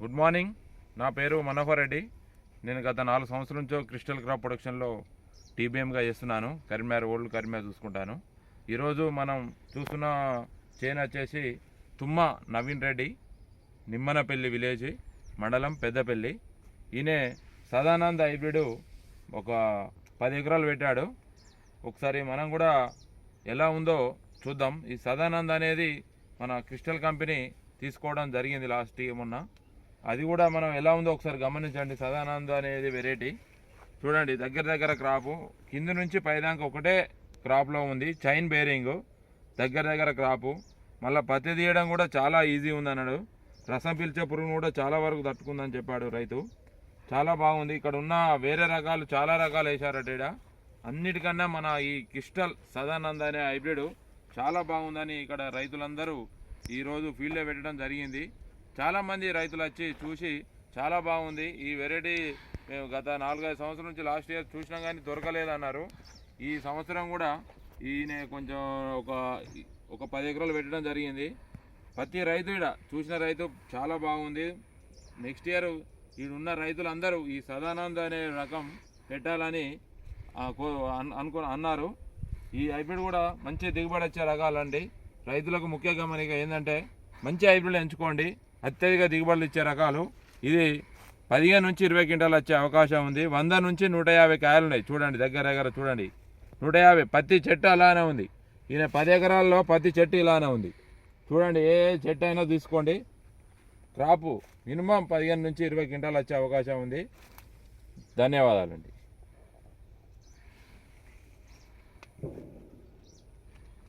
Good morning. నా పేరు మనోహర్ రెడ్డి. నేను గత 4 సంవత్సరాల నుంచి క్రిస్టల్ క్రాప్ ప్రొడక్షన్లో టీబీఎంగా చేస్తున్నాను. కరీంనగర్ ఓల్డ్ కరీంనగర్ చూసుకుంటాను. ఈరోజు మనం చూస్తున్న చేను వచ్చేసి తుమ్మ నవీన్ రెడ్డి, నిమ్మనపల్లి విలేజ్, మండలం పెద్దపల్లి. ఈయన సదానంద హైబ్రిడ్ ఒక 10 ఎకరాలు పెట్టాడు. ఒకసారి మనం కూడా ఎలా ఉందో చూద్దాం. ఈ సదానంద అనేది మన క్రిస్టల్ కంపెనీ తీసుకోవడం జరిగింది లాస్ట్ మొన్న. అది కూడా మనం ఎలా ఉందో ఒకసారి గమనించండి. సదానంద అనేది వెరైటీ చూడండి, దగ్గర క్రాపు కింద నుంచి పైదాకా ఒకటే క్రాప్లో ఉంది. చైన్ బేరింగ్ దగ్గర క్రాపు. మళ్ళీ పత్తి తీయడం కూడా చాలా ఈజీ ఉంది అన్నాడు. రసం పీల్చే పురుగును కూడా చాలా వరకు తట్టుకుందని చెప్పాడు రైతు. చాలా బాగుంది. ఇక్కడ ఉన్న వేరే రకాలు చాలా రకాలు వేశారట. అన్నిటికన్నా మన ఈ క్రిస్టల్ సదానంద అనే హైబ్రిడ్ చాలా బాగుందని ఇక్కడ రైతులందరూ ఈరోజు ఫీల్డ్లో పెట్టడం జరిగింది. చాలామంది రైతులు వచ్చి చూసి చాలా బాగుంది ఈ వెరైటీ, మేము గత 4-5 సంవత్సరాల నుంచి లాస్ట్ ఇయర్ చూసినా కానీ దొరకలేదన్నారు. ఈ సంవత్సరం కూడా ఈయన కొంచెం ఒక 10 ఎకరాలు పెట్టడం జరిగింది. ప్రతి రైతు ఇక్కడ చూసిన రైతు చాలా బాగుంది. నెక్స్ట్ ఇయర్ ఈడున్న రైతులందరూ ఈ సదానంద అనే రకం పెట్టాలని అన్నారు. ఈ హైబ్రిడ్ కూడా మంచి దిగుబడి వచ్చే రకాలండి. రైతులకు ముఖ్య గమనిక ఏంటంటే మంచి హైబ్రిడ్ ఎంచుకోండి, అత్యధిక దిగుబడులు ఇచ్చే రకాలు. ఇది 15 నుంచి 20 క్వింటాలు వచ్చే అవకాశం ఉంది. 100 నుంచి 150 కాయలు ఉన్నాయి. చూడండి దగ్గర చూడండి, 150. పత్తి చెట్టు అలానే ఉంది. ఈయన 10 ఎకరాల్లో పత్తి చెట్టు ఇలానే ఉంది. చూడండి, ఏ చెట్టు అయినా తీసుకోండి. క్రాపు మినిమం 15 నుంచి 20 క్వింటాలు వచ్చే అవకాశం ఉంది. ధన్యవాదాలండి.